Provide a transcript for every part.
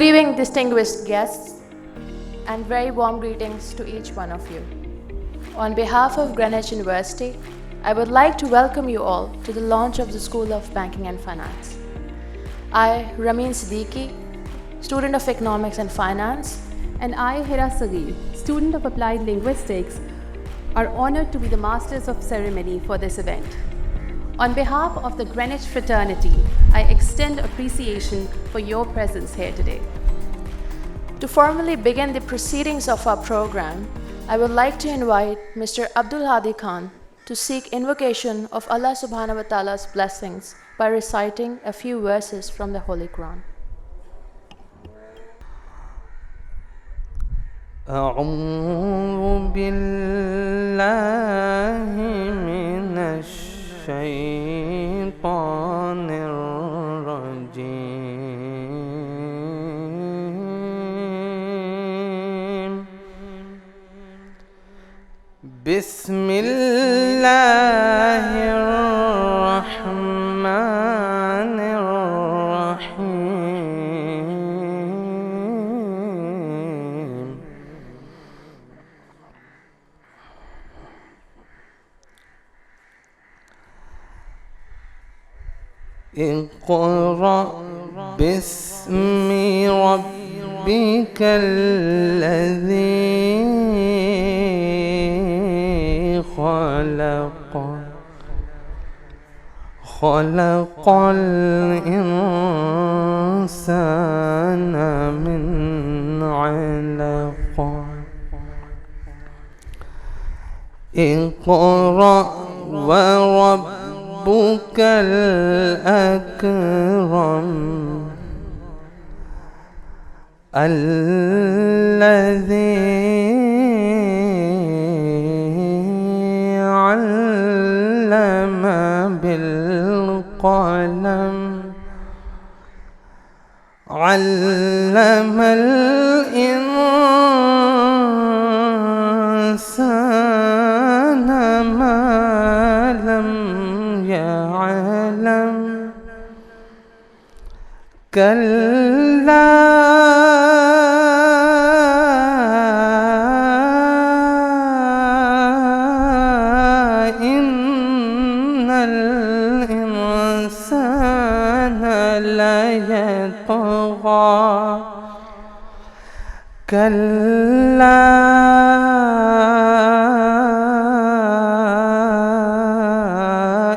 Good evening, distinguished guests, and very warm greetings to each one of you. On behalf of Greenwich University, I would like to welcome you all to the launch of the School of Banking and Finance. I, Ramin Siddiqui, student of Economics and Finance, and I, Hira Sagir, student of Applied Linguistics, are honored to be the masters of ceremony for this event. On behalf of the Greenwich fraternity, I extend appreciation for your presence here today. To formally begin the proceedings of our program, I would like to invite Mr. Abdul Hadi Khan to seek invocation of Allah subhanahu wa ta'ala's blessings by reciting a few verses from the Holy Quran. أعوذ بالله من الشيطان الرجيم بسم الله الرحمن الرحيم اقرأ باسم ربك الذي خلق خلق الإنسان من علق اقرأ وربك الأكرم الذي علم بالقلم علم الإنسان ما لم يعلم كلا إن الإنسان ليطغى كلا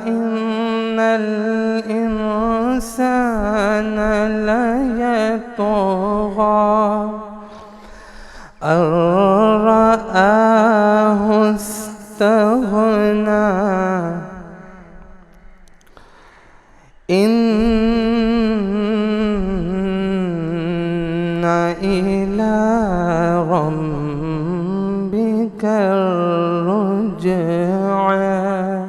إن الإنسان ليطغى أن رآه استغنى إن إلى ربك الرجعى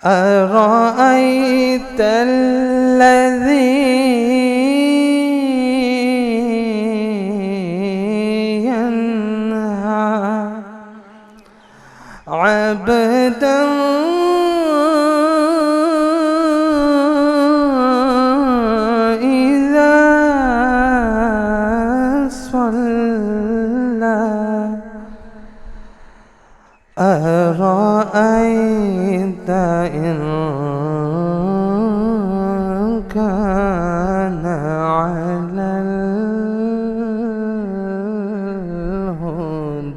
أرأيت الذي ينهى عبدا إذا صلى أرأيت إن كان على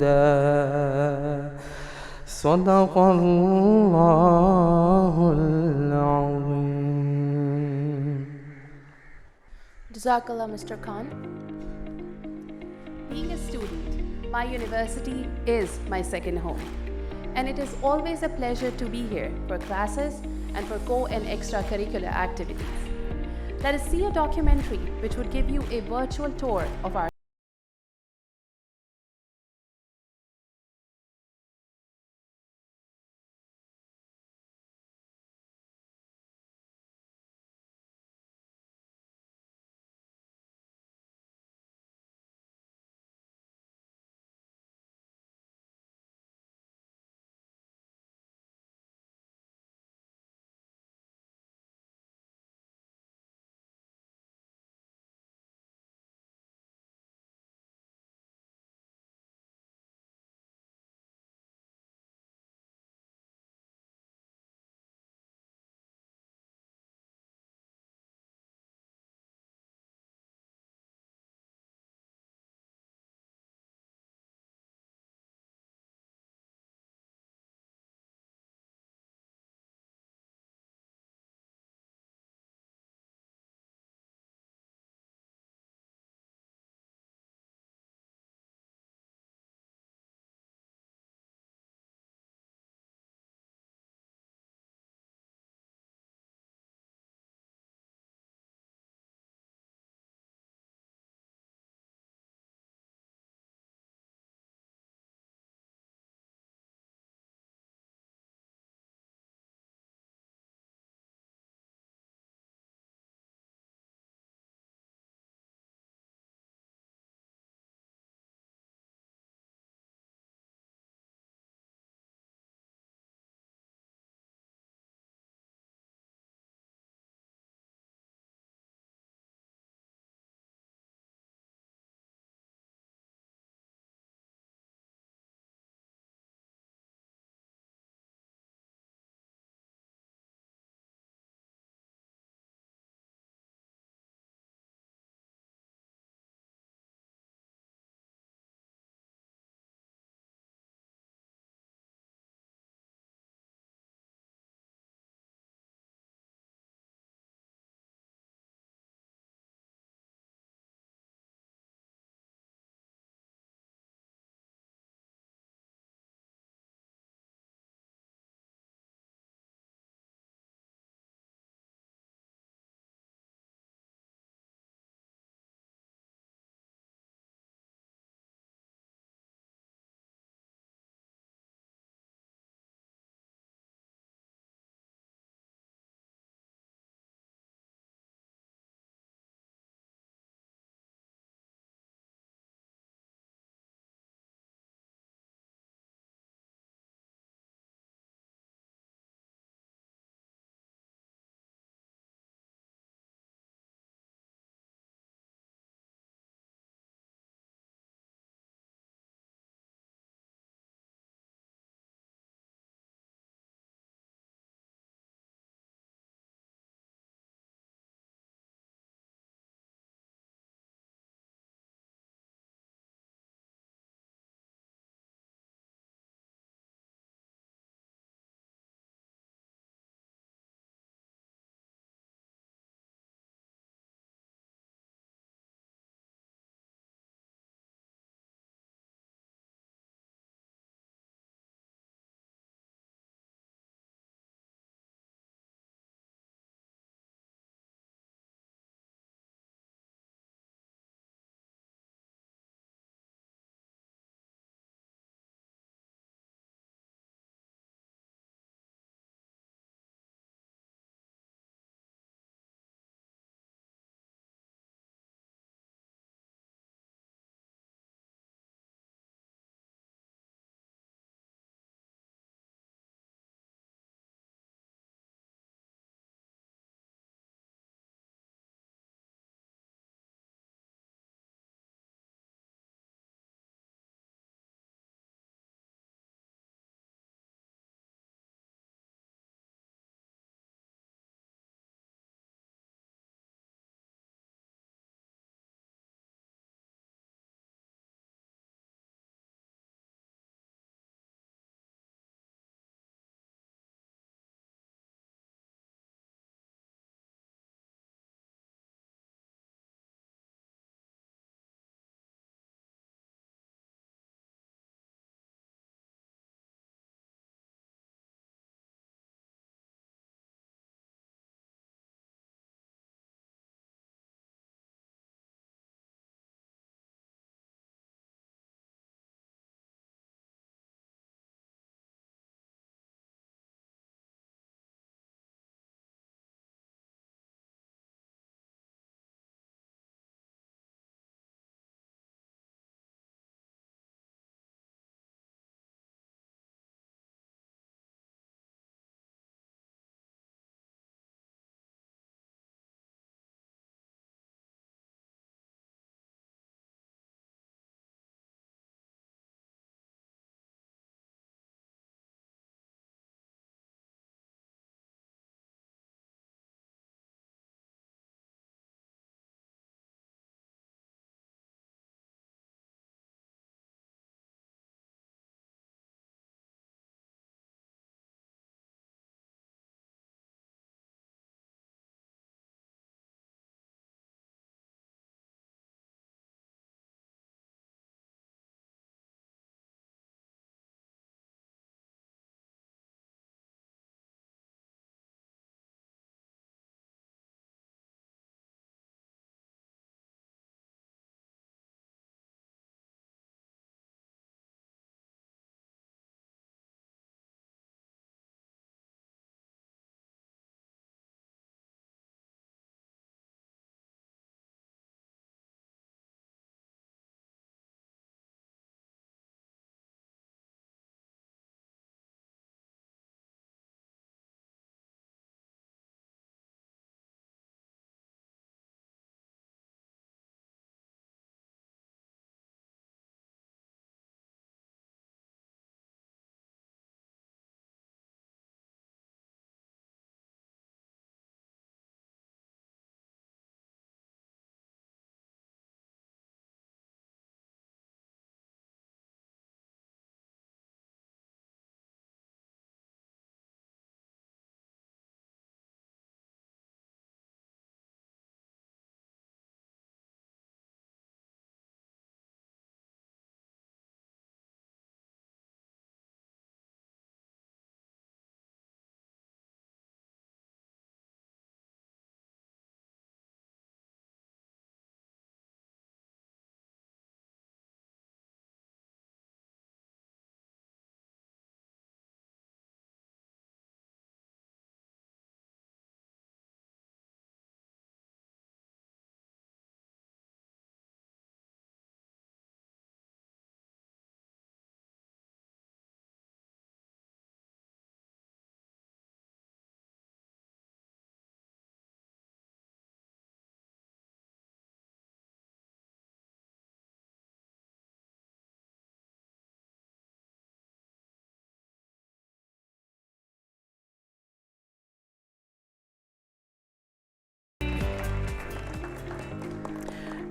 الهدى صدق الله العظيم. Jazakallah, Mr. Khan. Being a student, my university is my second home. And it is always a pleasure to be here for classes and for co and extracurricular activities. Let us see a documentary which would give you a virtual tour of our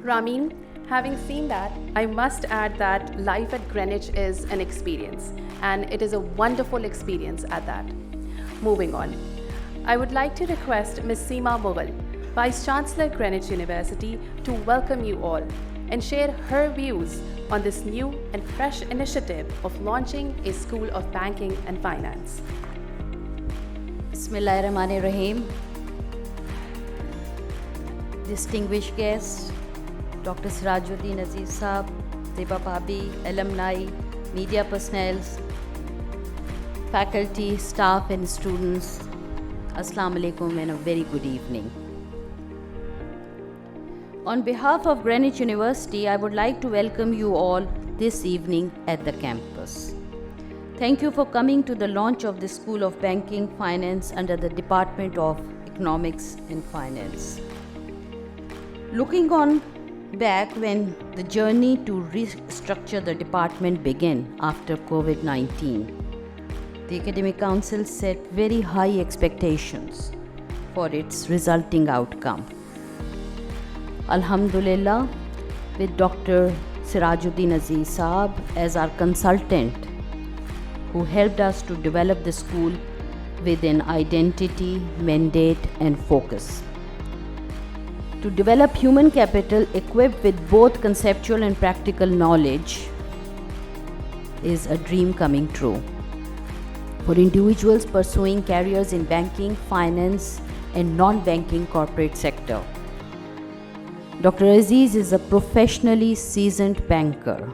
Ramin, having seen that, I must add that life at Greenwich is an experience, and it is a wonderful experience at that. Moving on, I would like to request Ms. Seema Mughal, Vice Chancellor Greenwich University, to welcome you all and share her views on this new and fresh initiative of launching a School of Banking and Finance. Bismillahirrahmanirrahim. Distinguished guests, Dr. Sirajuddin Aziz Saab, Deba Bhabi, alumni, media personnel, faculty, staff and students, Assalamu alaikum and a very good evening. On behalf of Greenwich University, I would like to welcome you all this evening at the campus. Thank you for coming to the launch of the School of Banking Finance under the Department of Economics and Finance. Looking on back when the journey to restructure the department began after COVID-19, the Academic Council set very high expectations for its resulting outcome. Alhamdulillah, with Dr. Sirajuddin Aziz Saab as our consultant, who helped us to develop the school with an identity, mandate and focus. To develop human capital equipped with both conceptual and practical knowledge is a dream coming true. For individuals pursuing careers in banking, finance and non-banking corporate sector. Dr. Aziz is a professionally seasoned banker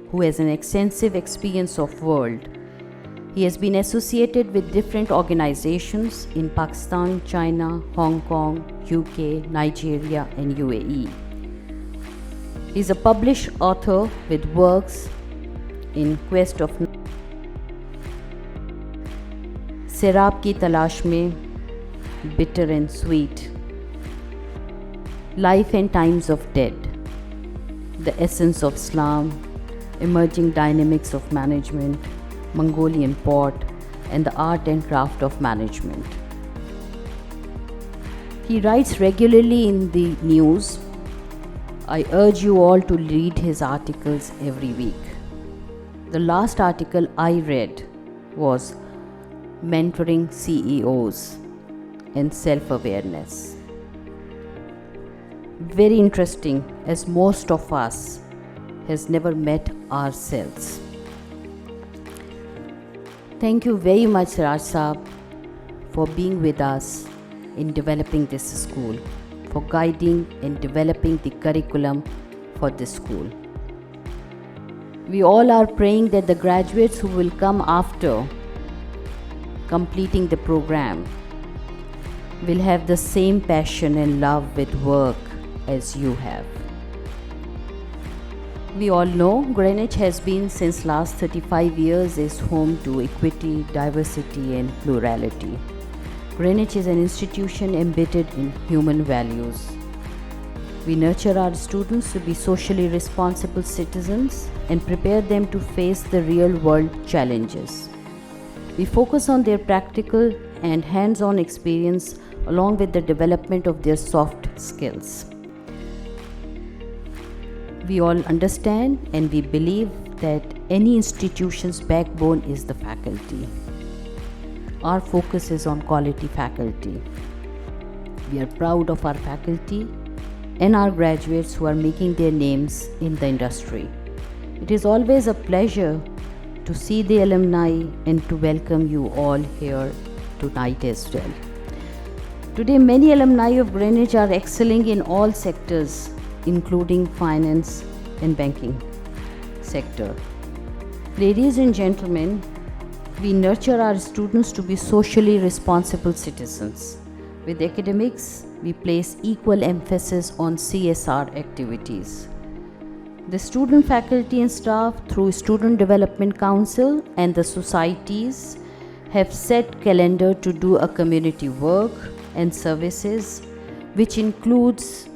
who has an extensive experience of world. He has been associated with different organizations in Pakistan, China, Hong Kong, UK, Nigeria and UAE. He is a published author with works in Quest of Sirab Ki Talash Mein, Bitter and Sweet, Life and Times of Dead, The Essence of Islam, Emerging Dynamics of Management, Mongolian Port, and The Art and Craft of Management. He writes regularly in the news. I urge you all to read his articles every week. The last article I read was Mentoring CEOs and Self-Awareness. Very interesting, as most of us has never met ourselves. Thank you very much, Siraj Saab, for being with us in developing this school, for guiding and developing the curriculum for this school. We all are praying that the graduates who will come after completing the program will have the same passion and love with work as you have. We all know Greenwich has been since last 35 years is home to equity, diversity and plurality. Greenwich is an institution embedded in human values. We nurture our students to be socially responsible citizens and prepare them to face the real world challenges. We focus on their practical and hands-on experience along with the development of their soft skills. We all understand and we believe that any institution's backbone is the faculty. Our focus is on quality faculty. We are proud of our faculty and our graduates who are making their names in the industry. It is always a pleasure to see the alumni and to welcome you all here tonight as well. Today, many alumni of Greenwich are excelling in all sectors, including finance and banking sector. Ladies and gentlemen, we nurture our students to be socially responsible citizens. With academics, we place equal emphasis on CSR activities. The student, faculty and staff through Student Development Council and the societies have set calendar to do a community work and services, which includes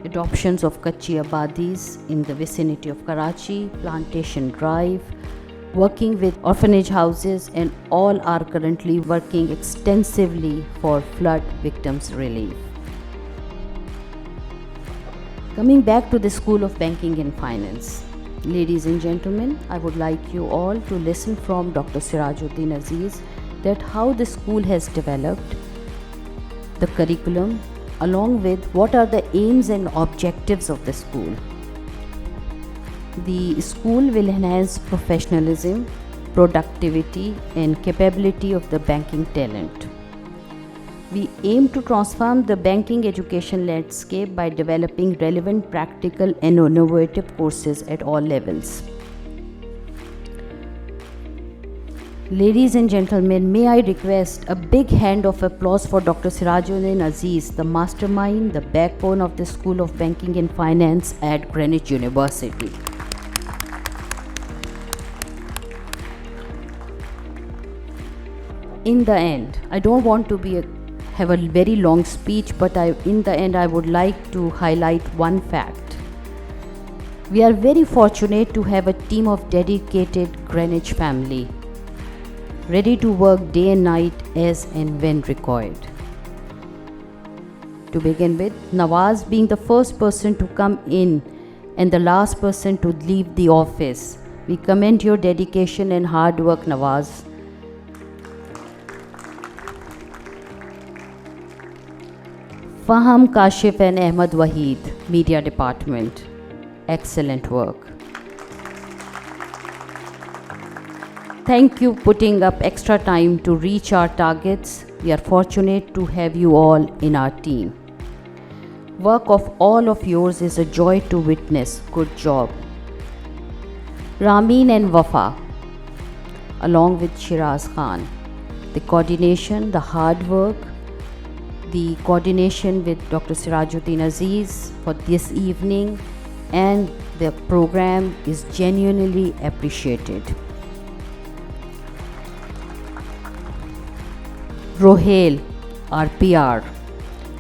adoptions of Kachi Abadis in the vicinity of Karachi, Plantation Drive, working with orphanage houses, and all are currently working extensively for flood victims' relief. Coming back to the School of Banking and Finance. Ladies and gentlemen, I would like you all to listen from Dr. Sirajuddin Aziz that how the school has developed the curriculum along with what are the aims and objectives of the school. The school will enhance professionalism, productivity and capability of the banking talent. We aim to transform the banking education landscape by developing relevant, practical and innovative courses at all levels. Ladies and gentlemen, may I request a big hand of applause for Dr. Sirajuddin Aziz, the mastermind, the backbone of the School of Banking and Finance at Greenwich University. In the end, I don't want to have a very long speech, but in the end I would like to highlight one fact. We are very fortunate to have a team of dedicated Greenwich family, ready to work day and night as and when required. To begin with, Nawaz being the first person to come in and the last person to leave the office. We commend your dedication and hard work, Nawaz. Faham, Kashif and Ahmad Waheed, Media Department. Excellent work. Thank you putting up extra time to reach our targets. We are fortunate to have you all in our team. Work of all of yours is a joy to witness. Good job. Ramin and Wafa, along with Shiraz Khan. The coordination, the hard work, the coordination with Dr. Sirajuddin Aziz for this evening and the program is genuinely appreciated. Rohel, our PR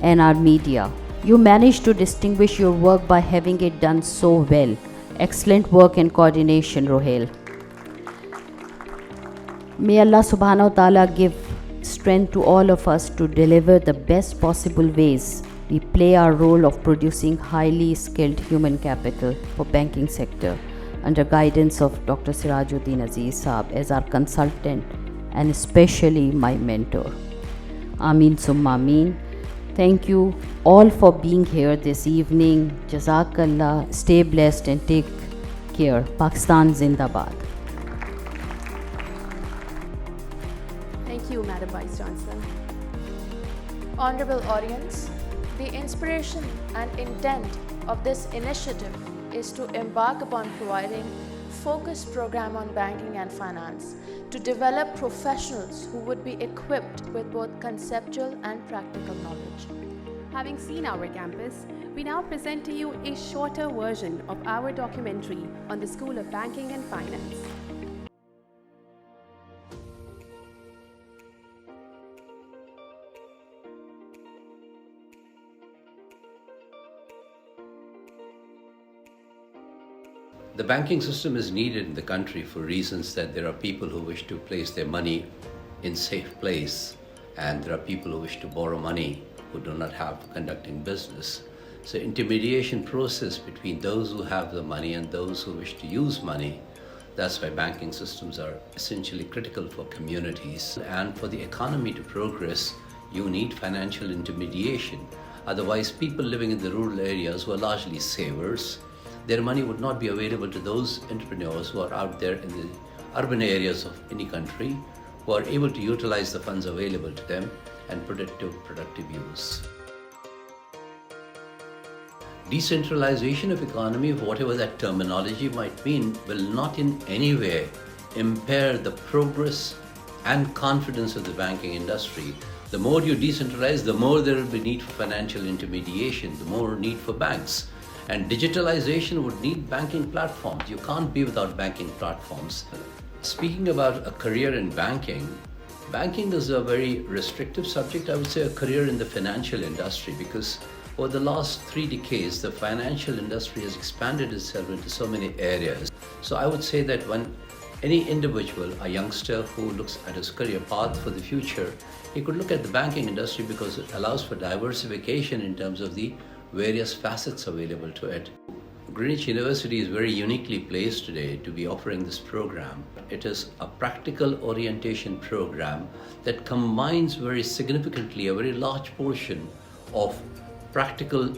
and our media, you managed to distinguish your work by having it done so well. Excellent work and coordination, Rohel. May Allah subhanahu wa ta'ala give strength to all of us to deliver the best possible ways we play our role of producing highly skilled human capital for banking sector under guidance of Dr. Sirajuddin Aziz Saab as our consultant and especially my mentor. Ameen summa ameen. Thank you all for being here this evening. Jazakallah. Stay blessed and take care. Pakistan Zindabad. Thank you, Madam Vice Chancellor. Honorable audience, the inspiration and intent of this initiative is to embark upon providing focused program on banking and finance to develop professionals who would be equipped with both conceptual and practical knowledge. Having seen our campus, we now present to you a shorter version of our documentary on the School of Banking and Finance. The banking system is needed in the country for reasons that there are people who wish to place their money in safe place, and there are people who wish to borrow money who do not have conducting business. So intermediation process between those who have the money and those who wish to use money. That's why banking systems are essentially critical for communities. And for the economy to progress, you need financial intermediation. Otherwise, people living in the rural areas who are largely savers, their money would not be available to those entrepreneurs who are out there in the urban areas of any country, who are able to utilize the funds available to them and put it to productive use. Decentralization of economy, whatever that terminology might mean, will not in any way impair the progress and confidence of the banking industry. The more you decentralize, the more there will be need for financial intermediation, the more need for banks. And digitalization would need banking platforms. You can't be without banking platforms. Speaking about a career in banking, banking is a very restrictive subject. I would say a career in the financial industry, because over the last 3 decades, the financial industry has expanded itself into so many areas. So I would say that when any individual, a youngster who looks at his career path for the future, he could look at the banking industry because it allows for diversification in terms of the various facets available to it. Greenwich University is very uniquely placed today to be offering this program. It is a practical orientation program that combines very significantly a very large portion of practical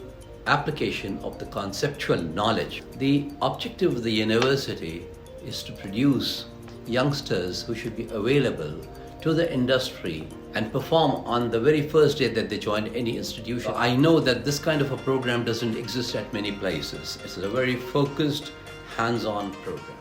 application of the conceptual knowledge. The objective of the university is to produce youngsters who should be available to the industry and perform on the very first day that they join any institution. I know that this kind of a program doesn't exist at many places. It's a very focused, hands-on program.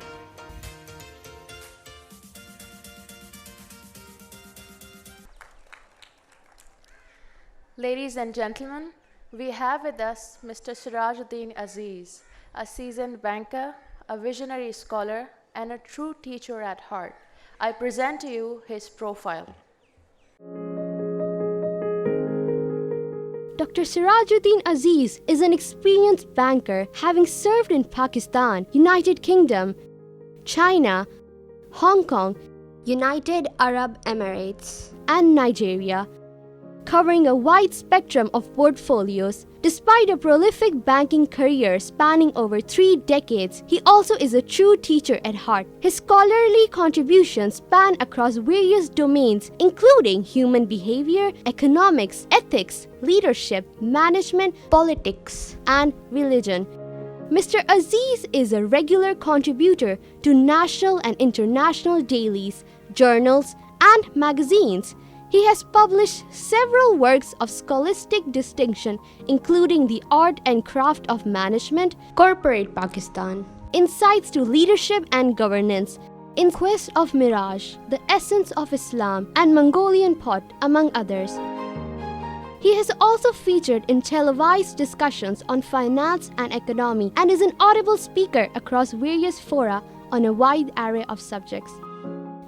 Ladies and gentlemen, we have with us Mr. Sirajuddin Aziz, a seasoned banker, a visionary scholar, and a true teacher at heart. I present to you his profile. Dr. Sirajuddin Aziz is an experienced banker having served in Pakistan, United Kingdom, China, Hong Kong, United Arab Emirates, and Nigeria, covering a wide spectrum of portfolios. Despite a prolific banking career spanning over 3 decades, he also is a true teacher at heart. His scholarly contributions span across various domains, including human behavior, economics, ethics, leadership, management, politics, and religion. Mr. Aziz is a regular contributor to national and international dailies, journals, and magazines. He has published several works of scholastic distinction, including The Art and Craft of Management, Corporate Pakistan, Insights to Leadership and Governance, In Quest of Mirage, The Essence of Islam, and Mongolian Pot, among others. He has also featured in televised discussions on finance and economy and is an audible speaker across various fora on a wide array of subjects.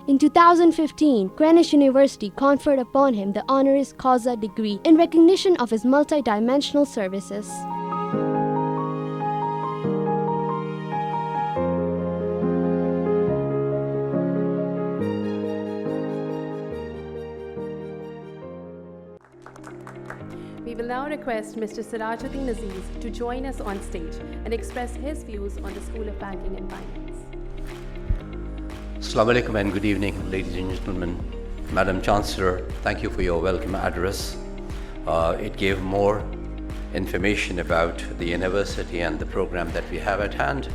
In 2015, Greenwich University conferred upon him the honoris causa degree in recognition of his multidimensional services. We will now request Mr. Sirajuddin Aziz to join us on stage and express his views on the School of Banking and Finance. Assalamu alaikum and good evening, ladies and gentlemen. Madam Chancellor, thank you for your welcome address. It gave more information about the university and the program that we have at hand.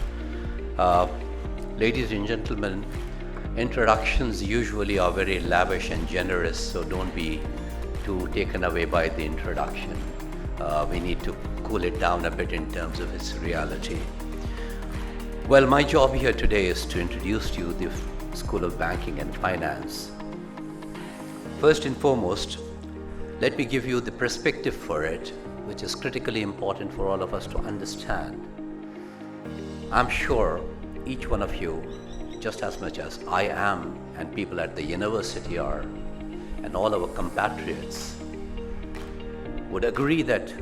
Ladies and gentlemen, introductions usually are very lavish and generous, so don't be too taken away by the introduction. We need to cool it down a bit in terms of its reality. Well, my job here today is to introduce to you the School of Banking and Finance. First and foremost, let me give you the perspective for it, which is critically important for all of us to understand. I'm sure each one of you, just as much as I am and people at the university are, and all our compatriots, would agree that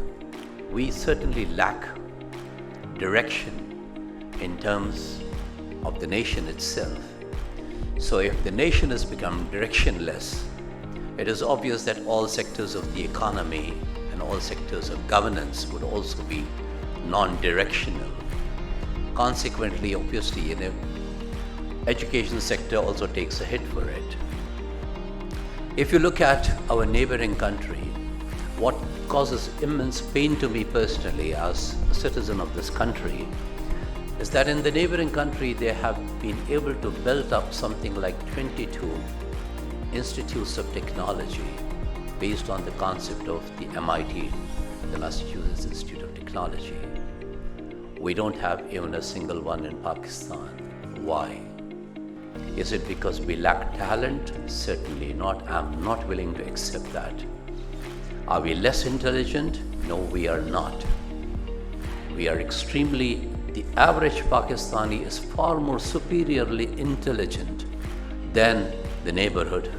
we certainly lack direction in terms of the nation itself. So if the nation has become directionless, it is obvious that all sectors of the economy and all sectors of governance would also be non-directional. Consequently, obviously, education sector also takes a hit for it. If you look at our neighboring country, what causes immense pain to me personally as a citizen of this country is that in the neighboring country they have been able to build up something like 22 institutes of technology based on the concept of the MIT, the Massachusetts Institute of Technology. We don't have even a single one in Pakistan. Why? Is it because we lack talent? Certainly not. I'm not willing to accept that. Are we less intelligent? No, we are not. We are the average Pakistani is far more superiorly intelligent than the neighborhood.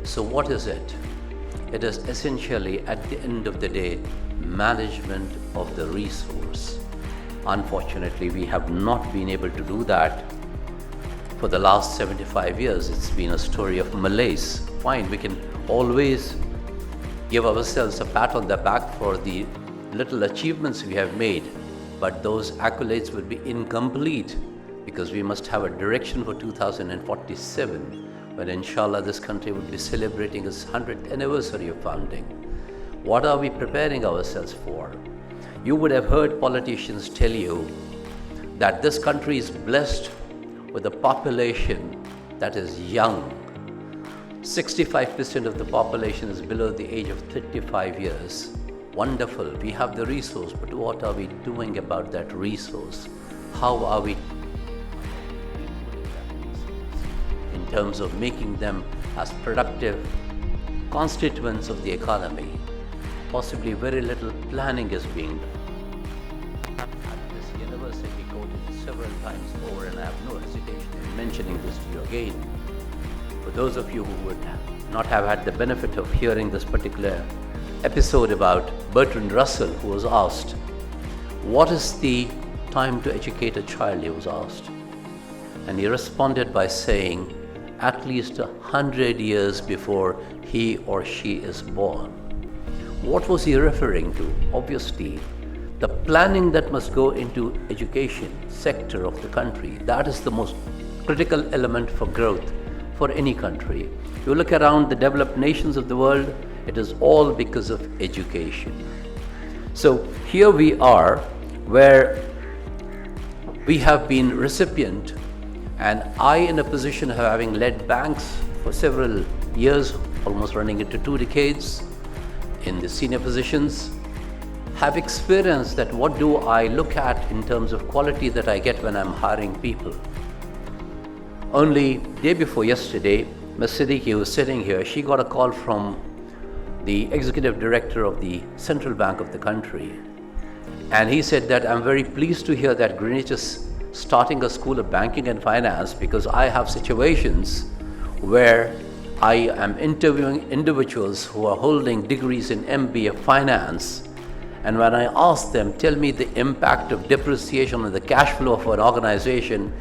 So what is it? It is essentially, at the end of the day, management of the resource. Unfortunately, we have not been able to do that. For the last 75 years, it's been a story of malaise. Fine, we can always give ourselves a pat on the back for the little achievements we have made, but those accolades will be incomplete because we must have a direction for 2047, when inshallah this country will be celebrating its 100th anniversary of founding. What are we preparing ourselves for? You would have heard politicians tell you that this country is blessed with a population that is young. 65% of the population is below the age of 35 years. Wonderful, we have the resource, but what are we doing about that resource? How are we in terms of making them as productive constituents of the economy? Possibly very little planning is being done. At this university, quoted several times over, and I have no hesitation in mentioning this to you again. For those of you who would not have had the benefit of hearing this particular episode about Bertrand Russell, who was asked, what is the time to educate a child, he was asked. And he responded by saying, at least 100 years before he or she is born. What was he referring to? Obviously, the planning that must go into education sector of the country, that is the most critical element for growth for any country. You look around the developed nations of the world, it is all because of education. So here we are, where we have been recipient, and I, in a position of having led banks for several years, almost running into 2 decades in the senior positions, have experienced that what do I look at in terms of quality that I get when I'm hiring people. Only day before yesterday, Ms. Siddiqui, was sitting here, she got a call from the executive director of the central bank of the country. And he said that, I'm very pleased to hear that Greenwich is starting a school of banking and finance, because I have situations where I am interviewing individuals who are holding degrees in MBA finance. And when I ask them, tell me the impact of depreciation on the cash flow of an organization,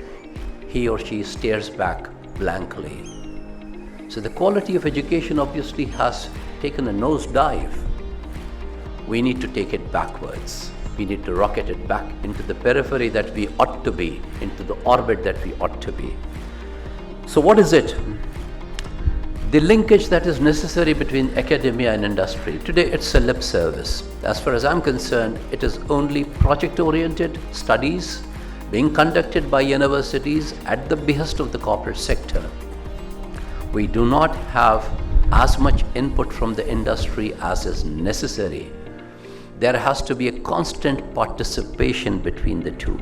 he or she stares back blankly. So the quality of education obviously has taken a nosedive. We need to take it backwards. We need to rocket it back into the periphery that we ought to be, into the orbit that we ought to be. So what is it? The linkage that is necessary between academia and industry. Today it's a lip service. As far as I'm concerned, it is only project-oriented studies being conducted by universities at the behest of the corporate sector. We do not have as much input from the industry as is necessary. There has to be a constant participation between the two.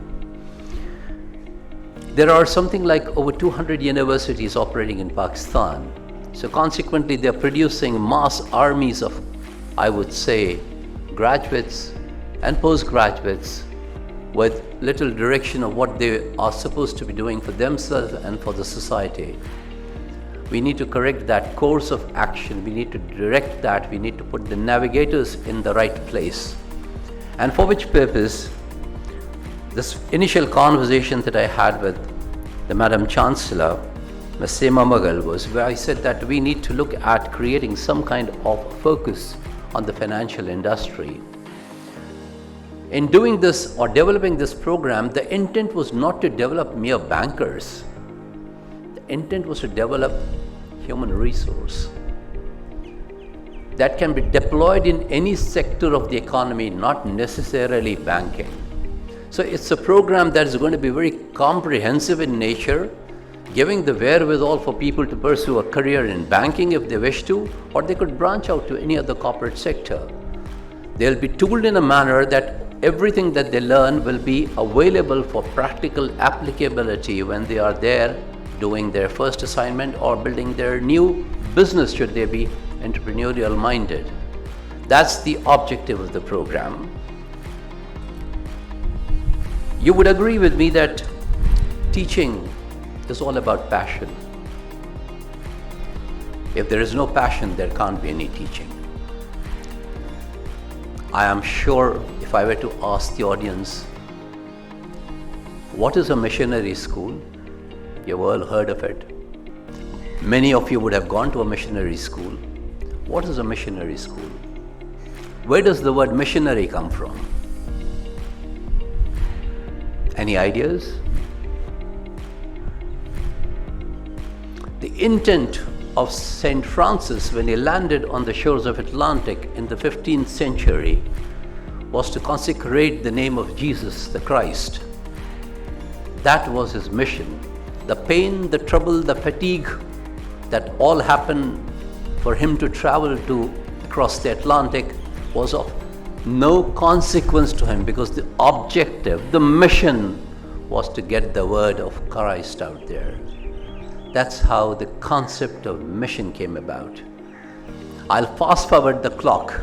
There are something like over 200 universities operating in Pakistan. So consequently, they're producing mass armies of, I would say, graduates and postgraduates with little direction of what they are supposed to be doing for themselves and for the society. We need to correct that course of action. We need to direct that. We need to put the navigators in the right place. And for which purpose, this initial conversation that I had with the Madam Chancellor, Ms. Seema Magal, was where I said that we need to look at creating some kind of focus on the financial industry. In doing this or developing this program, the intent was not to develop mere bankers. The intent was to develop human resource that can be deployed in any sector of the economy, not necessarily banking. So it's a program that is going to be very comprehensive in nature, giving the wherewithal for people to pursue a career in banking if they wish to, or they could branch out to any other corporate sector. They'll be tooled in a manner that everything that they learn will be available for practical applicability when they are there doing their first assignment or building their new business, should they be entrepreneurial minded. That's the objective of the program. You would agree with me that teaching is all about passion. If there is no passion, there can't be any teaching. I am sure if I were to ask the audience, what is a missionary school? You've all heard of it. Many of you would have gone to a missionary school. What is a missionary school? Where does the word missionary come from? Any ideas? The intent of St. Francis when he landed on the shores of Atlantic in the 15th century was to consecrate the name of Jesus the Christ. That was his mission. The pain, the trouble, the fatigue that all happened for him to travel to across the Atlantic was of no consequence to him, because the objective, the mission, was to get the word of Christ out there. That's how the concept of mission came about. I'll fast forward the clock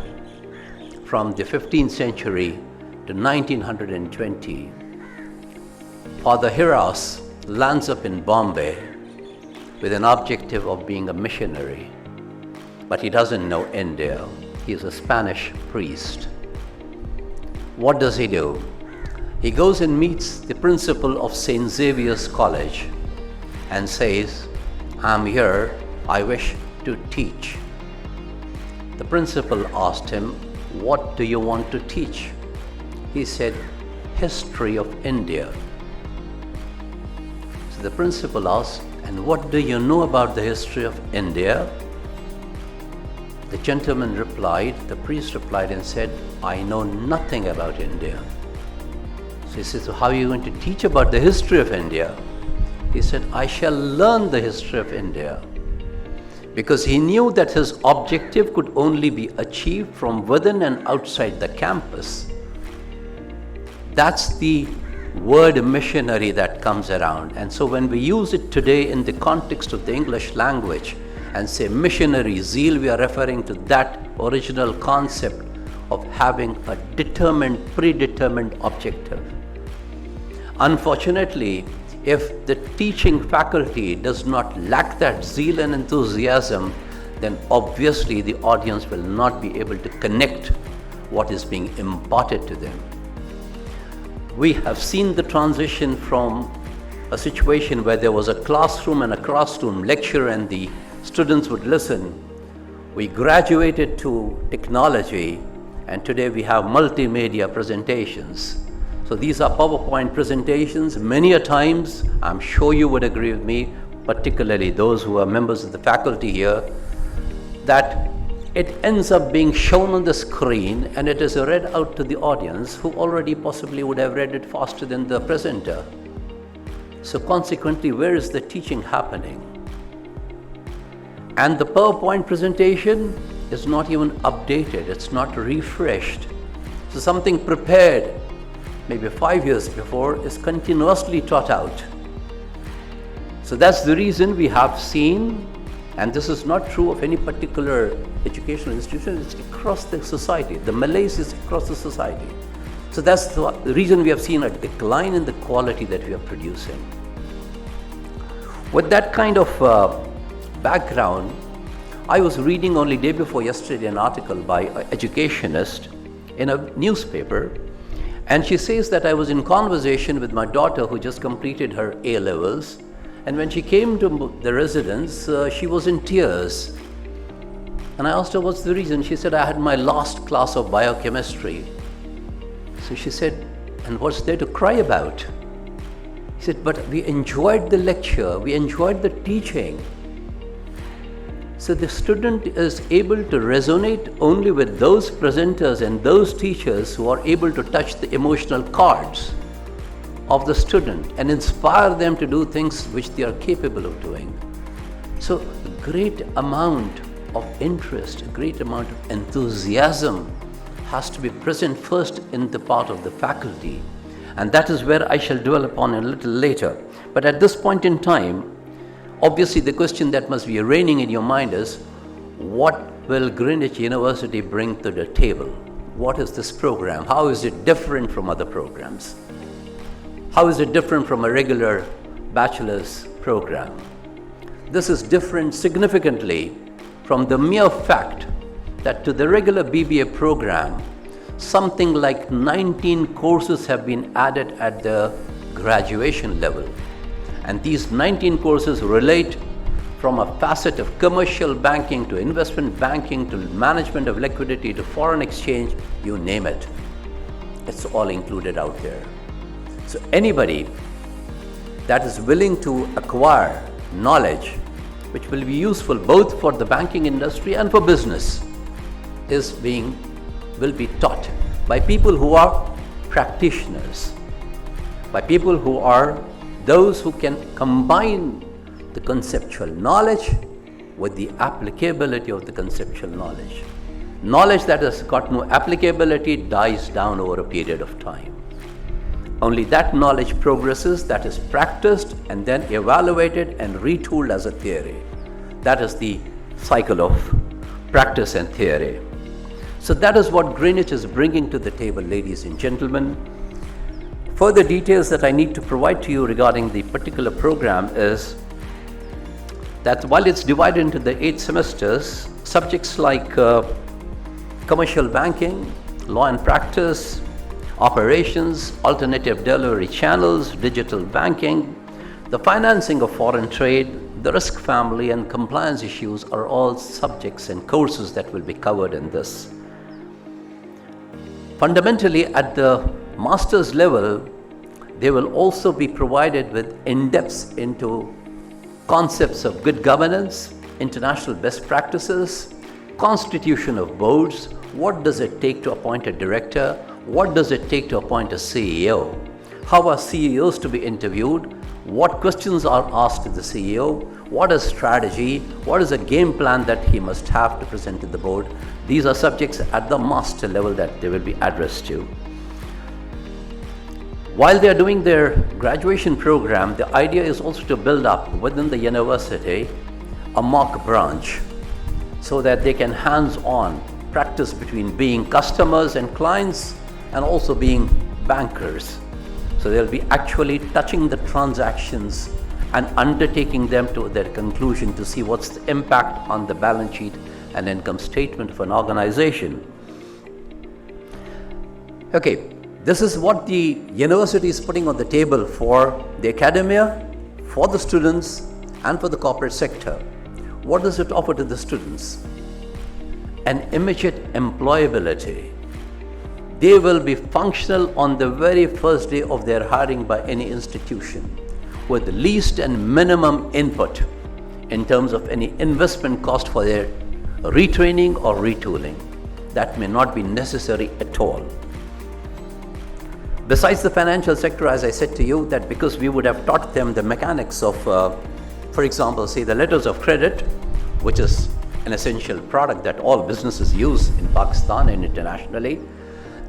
from the 15th century to 1920. Father Hiras lands up in Bombay with an objective of being a missionary, but he doesn't know India. He's a Spanish priest. What does he do? He goes and meets the principal of St. Xavier's College and says, "I'm here, I wish to teach." The principal asked him, "What do you want to teach?" He said, "History of India." So the principal asked, "And what do you know about the history of India?" The gentleman replied, the priest replied and said, "I know nothing about India." So he said, "So how are you going to teach about the history of India?" He said, "I shall learn the history of India." Because he knew that his objective could only be achieved from within and outside the campus. That's the word missionary that comes around. And so when we use it today in the context of the English language and say missionary zeal, we are referring to that original concept of having a determined, predetermined objective. Unfortunately, if the teaching faculty does not lack that zeal and enthusiasm, then obviously the audience will not be able to connect what is being imparted to them. We have seen the transition from a situation where there was a classroom and a classroom lecture and the students would listen. We graduated to technology, and today we have multimedia presentations. So these are PowerPoint presentations. Many a times, I'm sure you would agree with me, particularly those who are members of the faculty here, that it ends up being shown on the screen and it is read out to the audience who already possibly would have read it faster than the presenter. So consequently, where is the teaching happening? And the PowerPoint presentation is not even updated, it's not refreshed. So something prepared maybe 5 years before is continuously taught out. So that's the reason we have seen, and this is not true of any particular educational institution, it's across the society. The malaise is across the society. So that's the reason we have seen a decline in the quality that we are producing. With that kind of background, I was reading only day before yesterday an article by an educationist in a newspaper, and she says that I was in conversation with my daughter who just completed her A-levels, and when she came to the residence, she was in tears. And I asked her, what's the reason? She said, I had my last class of biochemistry. So she said, and what's there to cry about? He said, but we enjoyed the lecture, we enjoyed the teaching. So the student is able to resonate only with those presenters and those teachers who are able to touch the emotional chords of the student and inspire them to do things which they are capable of doing. So a great amount of interest, a great amount of enthusiasm has to be present first in the part of the faculty. And that is where I shall dwell upon a little later. But at this point in time, obviously the question that must be reigning in your mind is, what will Greenwich University bring to the table? What is this program? How is it different from other programs? How is it different from a regular bachelor's program? This is different significantly from the mere fact that to the regular BBA program, something like 19 courses have been added at the graduation level. And these 19 courses relate from a facet of commercial banking to investment banking to management of liquidity to foreign exchange, you name it. It's all included out there. So anybody that is willing to acquire knowledge which will be useful both for the banking industry and for business will be taught by people who are practitioners, by people who are those who can combine the conceptual knowledge with the applicability of the conceptual knowledge. Knowledge that has got no applicability dies down over a period of time. Only that knowledge progresses, that is practiced and then evaluated and retooled as a theory. That is the cycle of practice and theory. So that is what Greenwich is bringing to the table, ladies and gentlemen. Further details that I need to provide to you regarding the particular program is that while it's divided into the 8 semesters, subjects like commercial banking, law and practice, operations, alternative delivery channels, digital banking, the financing of foreign trade, the risk family and compliance issues are all subjects and courses that will be covered in this. Fundamentally, at the master's level, they will also be provided with in-depth into concepts of good governance, international best practices, constitution of boards, what does it take to appoint a director, what does it take to appoint a CEO, how are CEOs to be interviewed, what questions are asked to the CEO, what is strategy, what is a game plan that he must have to present to the board. These are subjects at the master level that they will be addressed to. While they are doing their graduation program, the idea is also to build up within the university a mock branch so that they can hands-on practice between being customers and clients and also being bankers. So they'll be actually touching the transactions and undertaking them to their conclusion to see what's the impact on the balance sheet and income statement of an organization. Okay. This is what the university is putting on the table for the academia, for the students, and for the corporate sector. What does it offer to the students? An immediate employability. They will be functional on the very first day of their hiring by any institution, with the least and minimum input in terms of any investment cost for their retraining or retooling. That may not be necessary at all. Besides the financial sector, as I said to you, that because we would have taught them the mechanics of, for example, say the letters of credit, which is an essential product that all businesses use in Pakistan and internationally,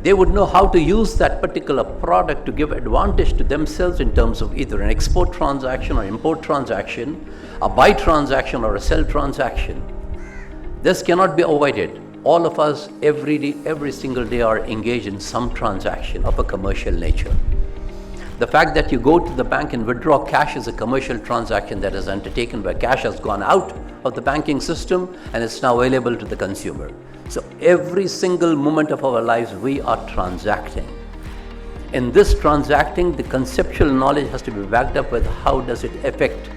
they would know how to use that particular product to give advantage to themselves in terms of either an export transaction or import transaction, a buy transaction or a sell transaction. This cannot be avoided. All of us every single day are engaged in some transaction of a commercial nature. The fact that you go to the bank and withdraw cash is a commercial transaction that is undertaken where cash has gone out of the banking system and it's now available to the consumer. So every single moment of our lives we are transacting. In this transacting, the conceptual knowledge has to be backed up with how does it affect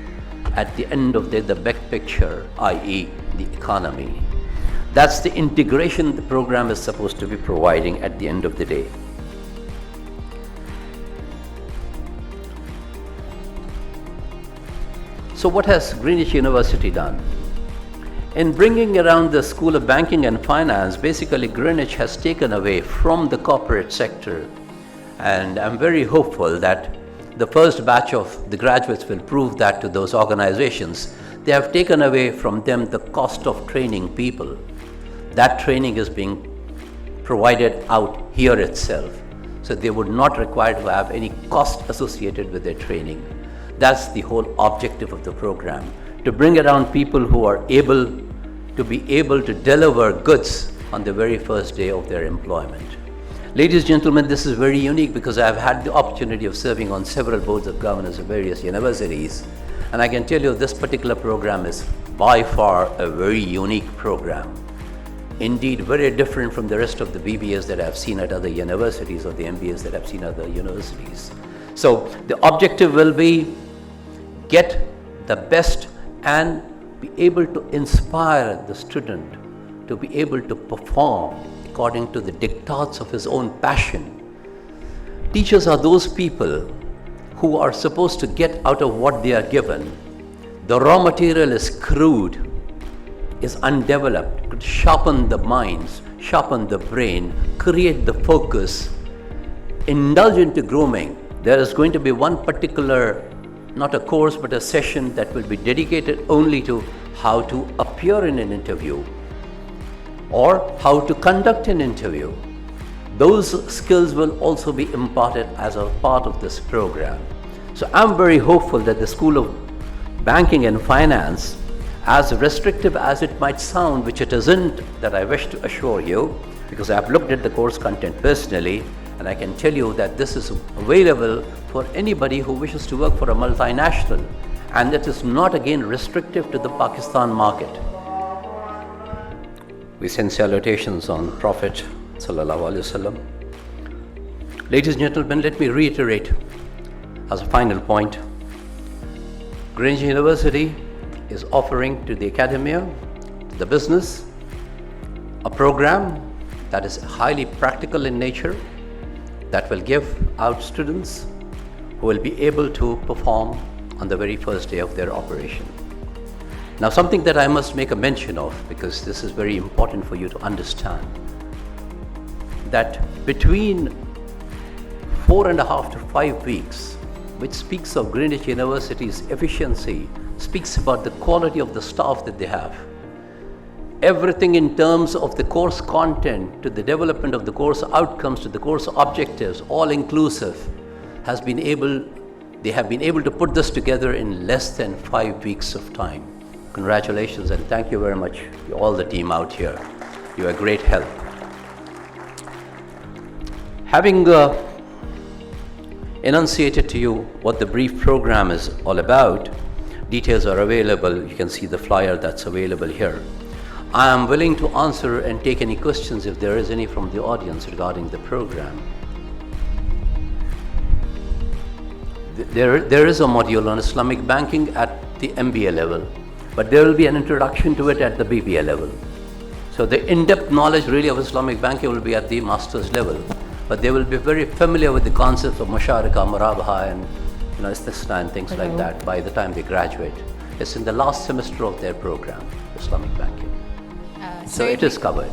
at the end of the big picture, i.e. the economy. That's the integration the program is supposed to be providing at the end of the day. So what has Greenwich University done? In bringing around the School of Banking and Finance, basically Greenwich has taken away from the corporate sector, and I'm very hopeful that the first batch of the graduates will prove that to those organizations. They have taken away from them the cost of training people. That training is being provided out here itself. So they would not require to have any cost associated with their training. That's the whole objective of the program, to bring around people who are able to deliver goods on the very first day of their employment. Ladies and gentlemen, this is very unique because I've had the opportunity of serving on several boards of governors of various universities. And I can tell you this particular program is by far a very unique program. Indeed, very different from the rest of the BBAs that I've seen at other universities or the MBAs that I've seen at other universities. So the objective will be get the best and be able to inspire the student to be able to perform according to the diktats of his own passion. Teachers are those people who are supposed to get out of what they are given. The raw material is crude, is undeveloped, could sharpen the minds, sharpen the brain, create the focus, indulge into grooming. There is going to be one particular, not a course, but a session that will be dedicated only to how to appear in an interview or how to conduct an interview. Those skills will also be imparted as a part of this program. So I'm very hopeful that the School of Banking and Finance, as restrictive as it might sound, which it isn't, that I wish to assure you, because I've looked at the course content personally, and I can tell you that this is available for anybody who wishes to work for a multinational, and it is not again restrictive to the Pakistan market. We send salutations on Prophet Sallallahu Alaihi Wasallam. Ladies and gentlemen, let me reiterate as a final point. Greenwich University is offering to the academia, to the business, a program that is highly practical in nature, that will give out students who will be able to perform on the very first day of their operation. Now, something that I must make a mention of, because this is very important for you to understand, that between 4.5 to 5 weeks, which speaks of Greenwich University's efficiency, speaks about the quality of the staff that they have. Everything in terms of the course content, to the development of the course outcomes, to the course objectives, all inclusive, they have been able to put this together in less than 5 weeks of time. Congratulations and thank you very much, all the team out here. You are a great help. Having enunciated to you what the brief program is all about, details are available. You can see the flyer that's available here. I am willing to answer and take any questions if there is any from the audience regarding the program. There is a module on Islamic banking at the MBA level, but there will be an introduction to it at the BBA level. So the in-depth knowledge really of Islamic banking will be at the master's level, but they will be very familiar with the concepts of musharaka, murabaha, and istisna and things like that by the time they graduate. It's in the last semester of their program, Islamic banking. So it is covered.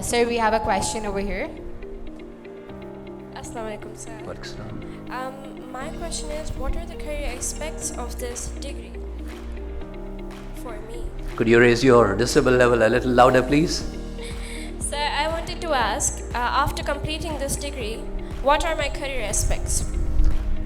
Sir, we have a question over here. Assalamu alaikum, sir. Welcome. My question is, what are the career aspects of this degree for me? Could you raise your decibel level a little louder, please? Sir, I wanted to ask, after completing this degree, what are my career aspects?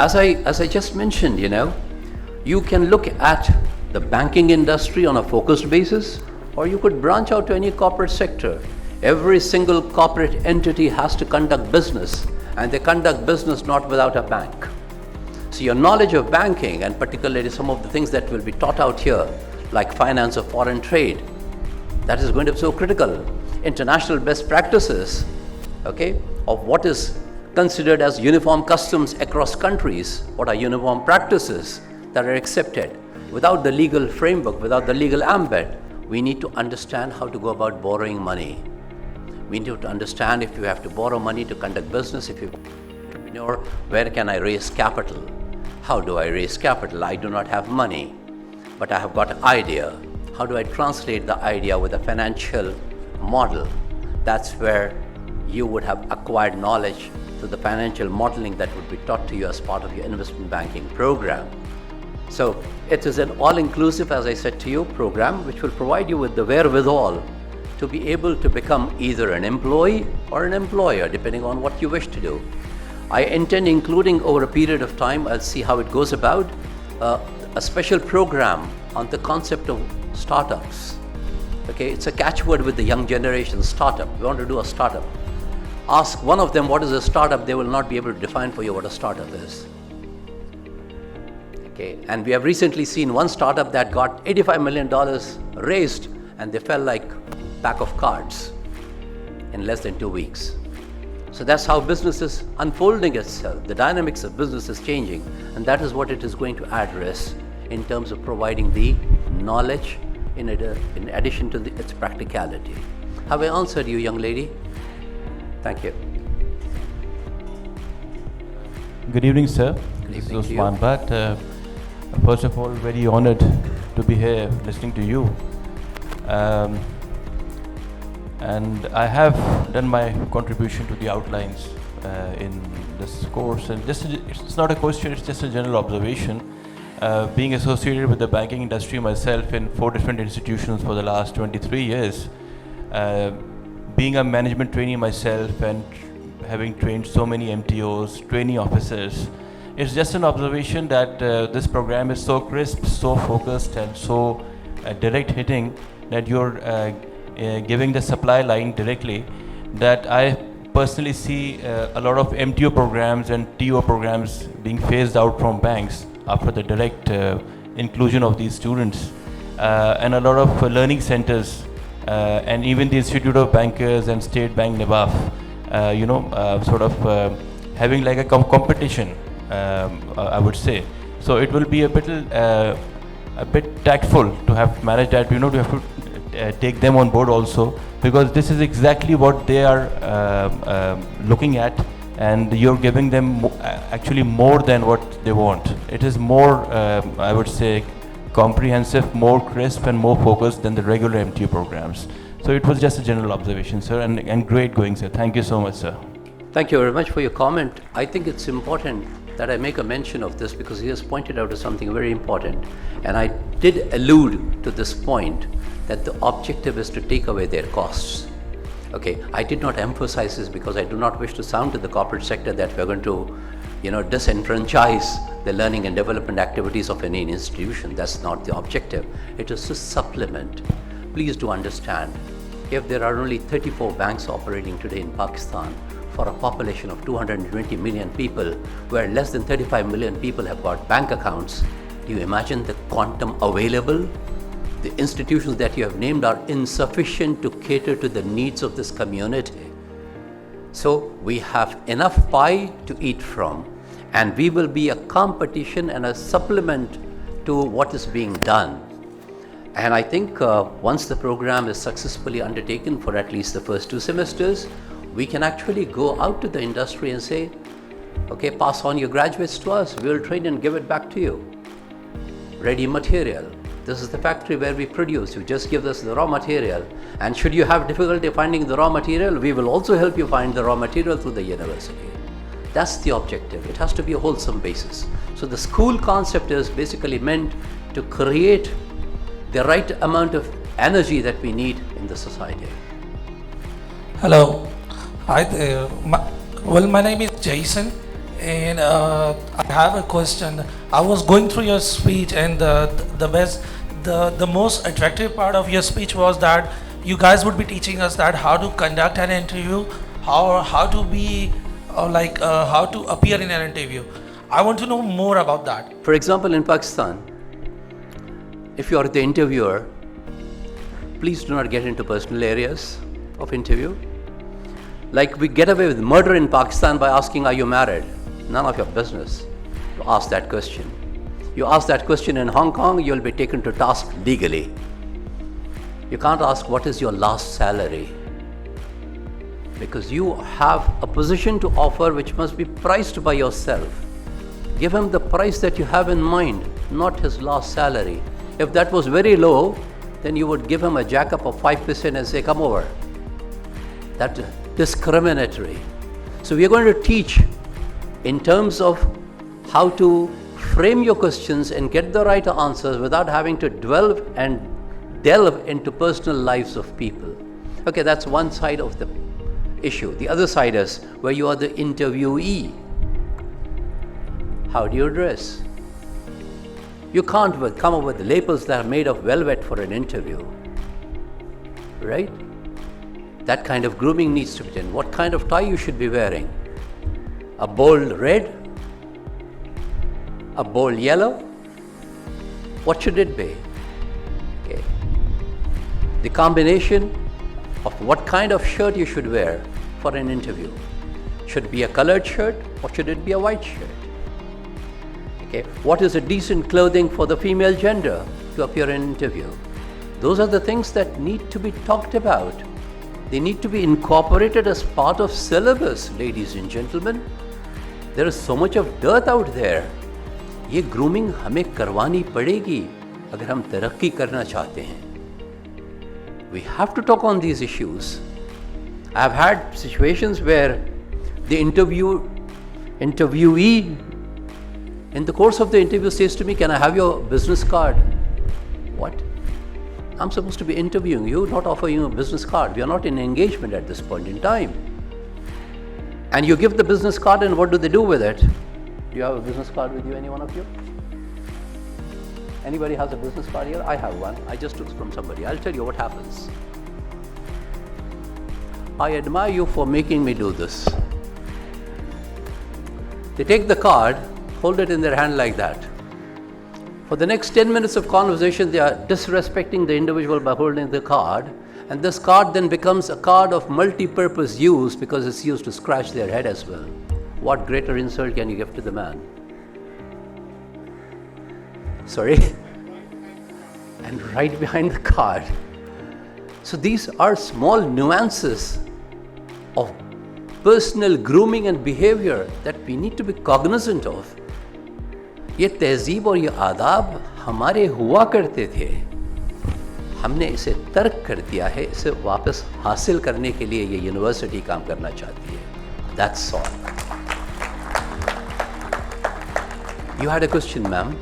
As I just mentioned, you can look at the banking industry on a focused basis, or you could branch out to any corporate sector. Every single corporate entity has to conduct business, and they conduct business not without a bank. So your knowledge of banking, and particularly some of the things that will be taught out here, like finance or foreign trade, that is going to be so critical. International best practices, of what is considered as uniform customs across countries, what are uniform practices that are accepted. Without the legal framework, without the legal ambit, we need to understand how to go about borrowing money. We need to understand if you have to borrow money to conduct business, if you're an entrepreneur, where can I raise capital? How do I raise capital? I do not have money, but I have got an idea. How do I translate the idea with a financial model? That's where you would have acquired knowledge through the financial modeling that would be taught to you as part of your investment banking program. So it is an all-inclusive, as I said to you, program which will provide you with the wherewithal to be able to become either an employee or an employer, depending on what you wish to do. I intend including over a period of time, I'll see how it goes about, a special program on the concept of startups. It's a catchword with the young generation, startup. We want to do a startup. Ask one of them what is a startup, they will not be able to define for you what a startup is. And we have recently seen one startup that got $85 million raised, and they fell like a pack of cards in less than 2 weeks. So that's how business is unfolding itself. The dynamics of business is changing, and that is what it is going to address in terms of providing the knowledge in addition to its practicality. Have I answered you, young lady? Thank you. Good evening, sir. Good This is evening to you. Usman Bhatt. First of all, very honored to be here listening to you. And I have done my contribution to the outlines in this course. And it's not a question, it's just a general observation. Being associated with the banking industry myself in 4 different institutions for the last 23 years, being a management trainee myself and having trained so many MTOs, trainee officers, it's just an observation that this program is so crisp, so focused and so direct hitting that you're giving the supply line directly, that I personally see a lot of MTO programs and TO programs being phased out from banks after the direct inclusion of these students, and a lot of learning centers and even the Institute of Bankers and State Bank NIBAF, having like a competition, I would say. So it will be a bit tactful to have managed that, to have to take them on board also, because this is exactly what they are looking at, and you're giving them actually more than what they want. It is more, I would say, comprehensive, more crisp and more focused than the regular MTU programs. So it was just a general observation, sir, and great going, sir. Thank you so much, sir. Thank you very much for your comment. I think it's important that I make a mention of this because he has pointed out to something very important. And I did allude to this point that the objective is to take away their costs. Okay, I did not emphasize this because I do not wish to sound to the corporate sector that we're going to, disenfranchise the learning and development activities of any institution. That's not the objective. It is to supplement. Please do understand, if there are only 34 banks operating today in Pakistan for a population of 220 million people, where less than 35 million people have got bank accounts, do you imagine the quantum available? The institutions that you have named are insufficient to cater to the needs of this community. So we have enough pie to eat from, and we will be a competition and a supplement to what is being done. And I think once the program is successfully undertaken for at least the first 2 semesters, we can actually go out to the industry and say, okay, pass on your graduates to us, we will train and give it back to you. Ready material. This is the factory where we produce. You just give us the raw material. And should you have difficulty finding the raw material, we will also help you find the raw material through the university. That's the objective. It has to be a wholesome basis. So the school concept is basically meant to create the right amount of energy that we need in the society. Hello. Hi there. My name is Jason, and I have a question. I was going through your speech, and the most attractive part of your speech was that you guys would be teaching us that how to conduct an interview, how to appear in an interview. I want to know more about that. For example, in Pakistan, if you are the interviewer, please do not get into personal areas of interview. Like we get away with murder in Pakistan by asking, are you married? None of your business to ask that question. You ask that question in Hong Kong, you'll be taken to task legally. You can't ask what is your last salary, because you have a position to offer which must be priced by yourself. Give him the price that you have in mind, not his last salary. If that was very low, then you would give him a jack-up of 5% and say, come over. That's discriminatory. So we are going to teach in terms of how to frame your questions and get the right answers without having to delve into personal lives of people. Okay, that's one side of the issue. The other side is where you are the interviewee. How do you dress? You can't come up with lapels that are made of velvet for an interview, right? That kind of grooming needs to be done. What kind of tie you should be wearing? A bold red? A bold yellow? What should it be? Okay. The combination of what kind of shirt you should wear for an interview. Should it be a colored shirt or should it be a white shirt? Okay. What is a decent clothing for the female gender? to appear in an interview. Those are the things that need to be talked about. They need to be incorporated as part of syllabus, ladies and gentlemen. There is so much of dirt out there. ये grooming हमें करवानी पड़ेगी अगर हम तरक्की करना चाहते हैं. We have to talk on these issues. I've had situations where the interviewee in the course of the interview says to me, "Can I have your business card?" What? I'm supposed to be interviewing you, not offering you a business card. We are not in engagement at this point in time. And you give the business card, and what do they do with it? Do you have a business card with you, any one of you? Anybody has a business card here? I have one. I just took it from somebody. I'll tell you what happens. I admire you for making me do this. They take the card, hold it in their hand like that. For the next 10 minutes of conversation, they are disrespecting the individual by holding the card, and this card then becomes a card of multi-purpose use because it's used to scratch their head as well. What greater insult can you give to the man? Sorry? And right behind the card. So these are small nuances of personal grooming and behavior that we need to be cognizant of. ये तहजीब और ये आदाब हमारे हुआ करते थे. हमने इसे तर्क कर दिया है. इसे वापस हासिल करने के लिए ये यूनिवर्सिटी काम करना चाहती है. That's all. You had a question, ma'am.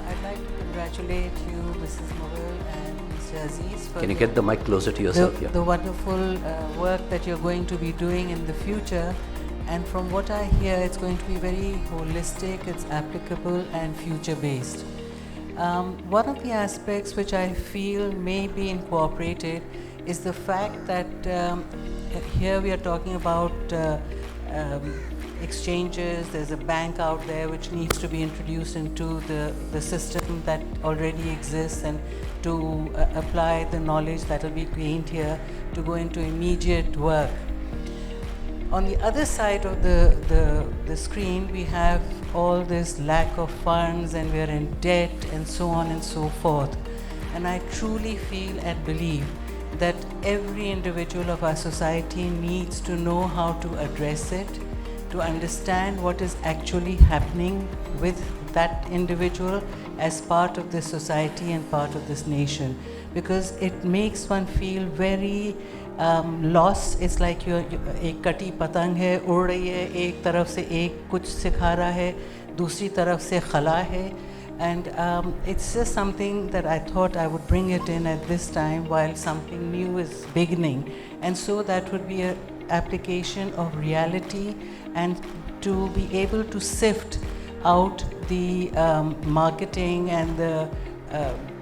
I'd like to congratulate you, Mrs. Mughal and Mr. Aziz, for Can you get the mic closer to yourself? the wonderful work that you're going to be doing in the future. And from what I hear, it's going to be very holistic, it's applicable and future-based. One of the aspects which I feel may be incorporated is the fact that here we are talking about exchanges. There's a bank out there which needs to be introduced into the system that already exists, and to apply the knowledge that will be gained here to go into immediate work. On the other side of the screen, we have all this lack of funds, and we are in debt and so on and so forth. And I truly feel and believe that every individual of our society needs to know how to address it, to understand what is actually happening with that individual as part of this society and part of this nation, because it makes one feel very lost. It's like एक कटी पतंग है, उड़ रही है, एक तरफ से एक कुछ सिखा रहा है, दूसरी तरफ से खला है. And it's just something that I thought I would bring it in at this time while something new is beginning. And so that would be an application of reality, and to be able to sift out the marketing and the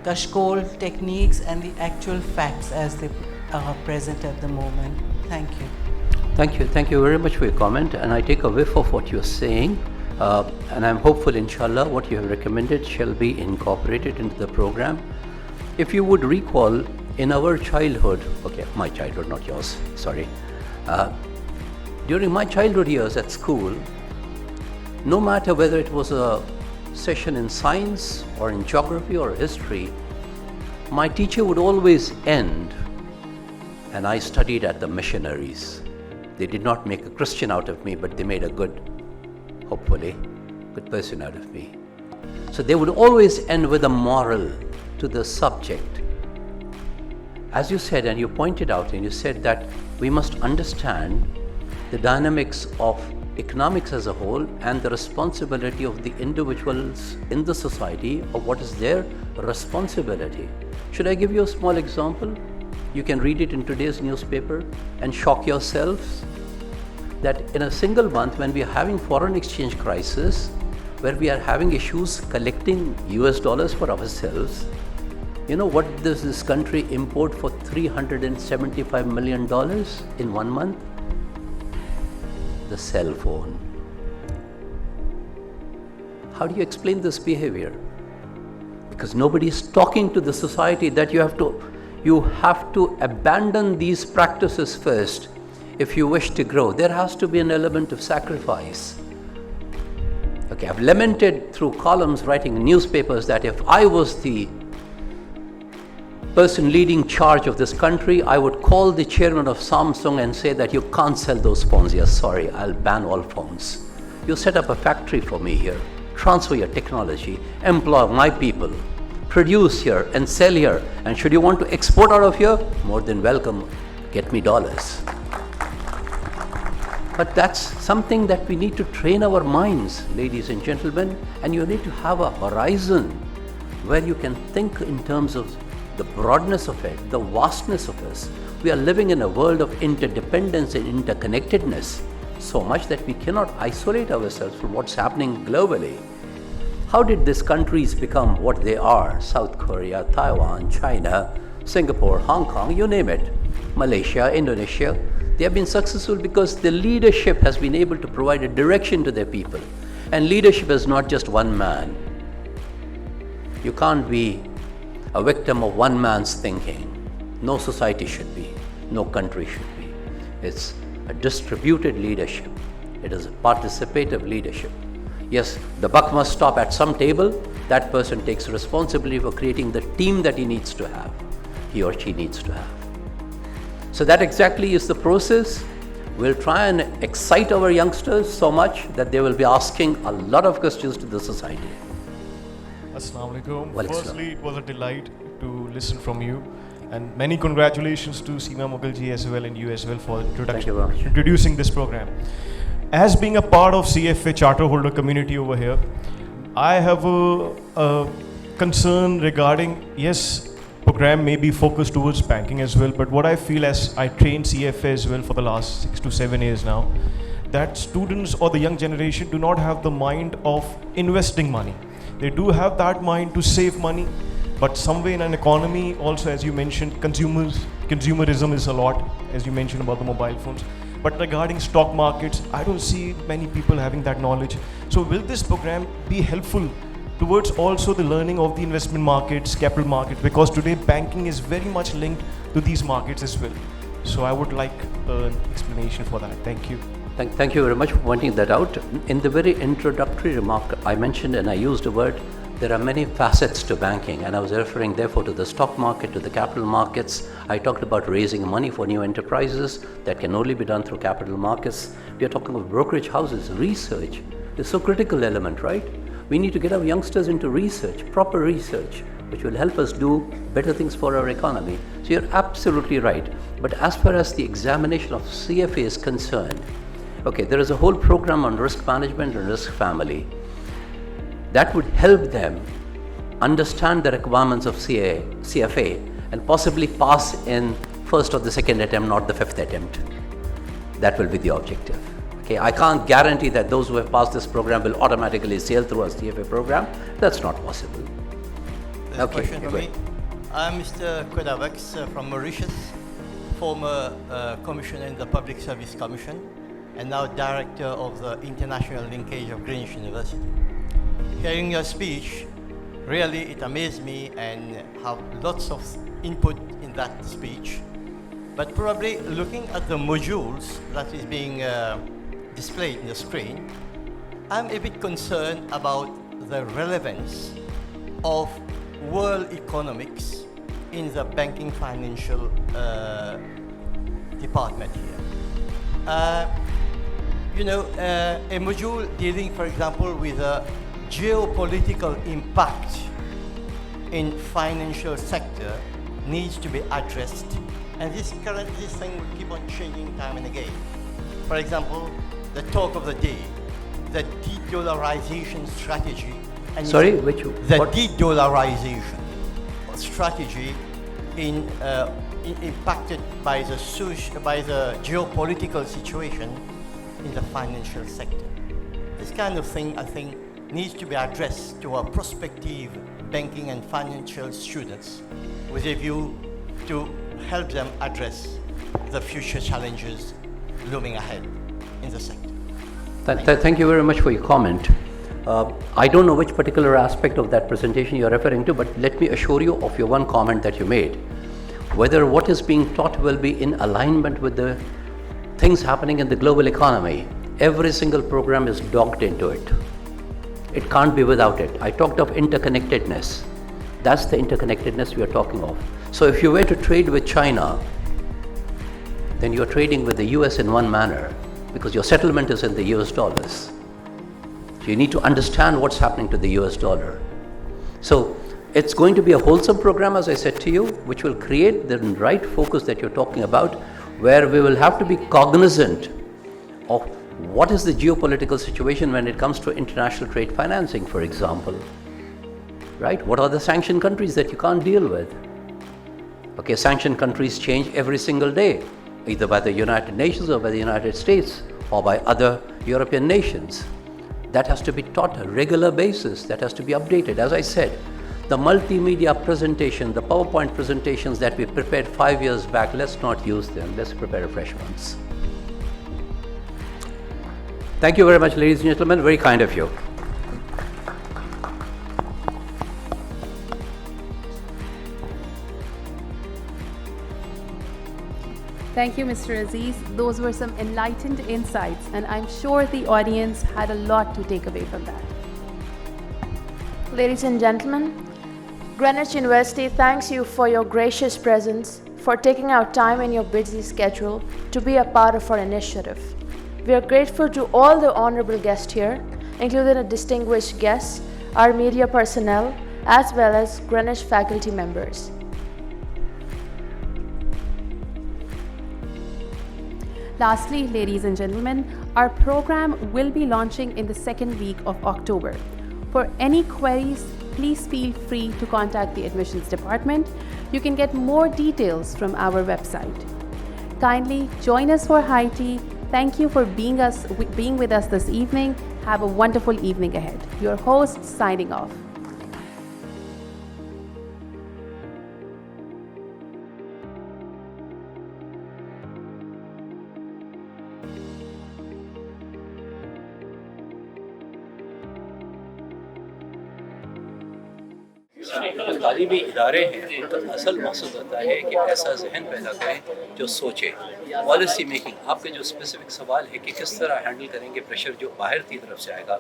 kashkol techniques and the actual facts as they are present at the moment. Thank you. Thank you very much for your comment, and I take a whiff of what you're saying. And I'm hopeful, inshallah, what you have recommended shall be incorporated into the program. If you would recall, in our childhood, okay, my childhood, not yours, sorry. During my childhood years at school, no matter whether it was a session in science or in geography or history, my teacher would always end, and I studied at the missionaries. They did not make a Christian out of me, but they made a hopefully, good person out of me. So they would always end with a moral to the subject. As you said, and you pointed out, and you said that we must understand the dynamics of economics as a whole and the responsibility of the individuals in the society of what is their responsibility. Should I give you a small example? You can read it in today's newspaper and shock yourselves that in a single month, when we are having foreign exchange crisis, where we are having issues collecting US dollars for ourselves, you know what does this country import for $375 million in 1 month? The cell phone. How do you explain this behavior? Because nobody is talking to the society that you have to abandon these practices first. If you wish to grow, there has to be an element of sacrifice. Okay, I've lamented through columns writing in newspapers that if I was the person leading charge of this country, I would call the chairman of Samsung and say that you can't sell those phones. Yes, sorry, I'll ban all phones. You set up a factory for me here, transfer your technology, employ my people, produce here and sell here. And should you want to export out of here, more than welcome, get me dollars. But that's something that we need to train our minds, ladies and gentlemen, and you need to have a horizon where you can think in terms of the broadness of it, the vastness of us. We are living in a world of interdependence and interconnectedness, so much that we cannot isolate ourselves from what's happening globally. How did these countries become what they are? South Korea, Taiwan, China, Singapore, Hong Kong, you name it, Malaysia, Indonesia. They have been successful because the leadership has been able to provide a direction to their people. And leadership is not just one man. You can't be a victim of one man's thinking. No society should be, no country should be. It's a distributed leadership. It is a participative leadership. Yes, the buck must stop at some table. That person takes responsibility for creating the team that he needs to have, he or she needs to have. So that exactly is the process. We'll try and excite our youngsters so much that they will be asking a lot of questions to the society. Assalamu alaikum. Firstly, it was a delight to listen from you, and many congratulations to Seema Mughalji as well and you as well for introducing this program. As being a part of CFA charter holder community over here, I have a concern regarding, yes, program may be focused towards banking as well, but what I feel as I trained CFA as well for the last 6 to 7 years now, that students or the young generation do not have the mind of investing money. They do have that mind to save money, but somewhere in an economy also, as you mentioned, consumerism is a lot, as you mentioned about the mobile phones. But regarding stock markets, I don't see many people having that knowledge. So will this program be helpful towards also the learning of the investment markets, capital markets, because today banking is very much linked to these markets as well. So I would like an explanation for that. Thank you. Thank you very much for pointing that out. In the very introductory remark, I mentioned and I used a word, there are many facets to banking, and I was referring therefore to the stock market, to the capital markets. I talked about raising money for new enterprises that can only be done through capital markets. We are talking about brokerage houses, research. It's so critical element, right? We need to get our youngsters into research, proper research, which will help us do better things for our economy. So you're absolutely right. But as far as the examination of CFA is concerned, okay, there is a whole program on risk management and risk family that would help them understand the requirements of CFA and possibly pass in first or the second attempt, not the fifth attempt. That will be the objective. Okay, I can't guarantee that those who have passed this program will automatically sail through a CFA program. That's not possible. There's a question for me. I'm Mr. Kwedavax from Mauritius, former commissioner in the Public Service Commission, and now director of the International Linkage of Greenwich University. Hearing your speech, really it amazed me and have lots of input in that speech. But probably looking at the modules that is being displayed in the screen, I'm a bit concerned about the relevance of world economics in the banking financial department here. A module dealing, for example, with a geopolitical impact in financial sector needs to be addressed, and this thing will keep on changing time and again. For example, the talk of the day, the de-dollarization strategy. And sorry, what? De-dollarization strategy impacted by the geopolitical situation in the financial sector. This kind of thing, I think, needs to be addressed to our prospective banking and financial students with a view to help them address the future challenges looming ahead in the sector. Thank you very much for your comment. I don't know which particular aspect of that presentation you're referring to, but let me assure you of your one comment that you made. Whether what is being taught will be in alignment with the things happening in the global economy, every single program is docked into it. It can't be without it. I talked of interconnectedness. That's the interconnectedness we are talking of. So if you were to trade with China, then you're trading with the US in one manner because your settlement is in the US dollars. So you need to understand what's happening to the US dollar. So it's going to be a wholesome program, as I said to you, which will create the right focus that you're talking about, where we will have to be cognizant of what is the geopolitical situation when it comes to international trade financing, for example, right? What are the sanctioned countries that you can't deal with? Okay, sanctioned countries change every single day, either by the United Nations or by the United States or by other European nations. That has to be taught on a regular basis, that has to be updated. As I said, the multimedia presentation, the PowerPoint presentations that we prepared 5 years back, let's not use them, let's prepare fresh ones. Thank you very much, ladies and gentlemen, very kind of you. Thank you, Mr. Aziz. Those were some enlightened insights, and I'm sure the audience had a lot to take away from that. Ladies and gentlemen, Greenwich University thanks you for your gracious presence, for taking out time in your busy schedule to be a part of our initiative. We are grateful to all the honorable guests here, including the distinguished guests, our media personnel, as well as Greenwich faculty members. Lastly, ladies and gentlemen, our program will be launching in the second week of October. For any queries, please feel free to contact the admissions department. You can get more details from our website. Kindly join us for high tea. Thank you for being with us this evening. Have a wonderful evening ahead. Your host signing off. तालीमी इदारे हैं, उनका असल मकसद होता है कि ऐसा जहन पैदा करें जो सोचे। पॉलिसी मेकिंग, आपके जो स्पेसिफिक सवाल है कि किस तरह हैंडल करेंगे प्रेशर जो बाहर की तरफ से आएगा,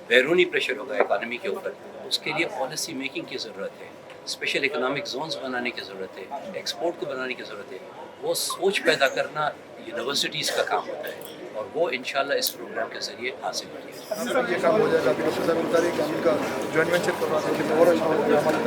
बैरूनी प्रेशर होगा इकानमी के ऊपर, उसके लिए पॉलिसी मेकिंग की ज़रूरत है, स्पेशल इकोनॉमिक जोन्स बनाने की ज़रूरत है, एक्सपोर्ट को बनाने की ज़रूरत है। वो सोच पैदा करना यूनिवर्सिटीज़ का काम होता है और वो इंशाल्लाह इस प्रोग्राम के ज़रिए हासिल होगी। ये काम हो जाएगा, अभी डॉक्टर साहब बता रहे हैं कि हम इनका जॉइंट वेंचर करवा देंगे और अच्छा होगा हमारे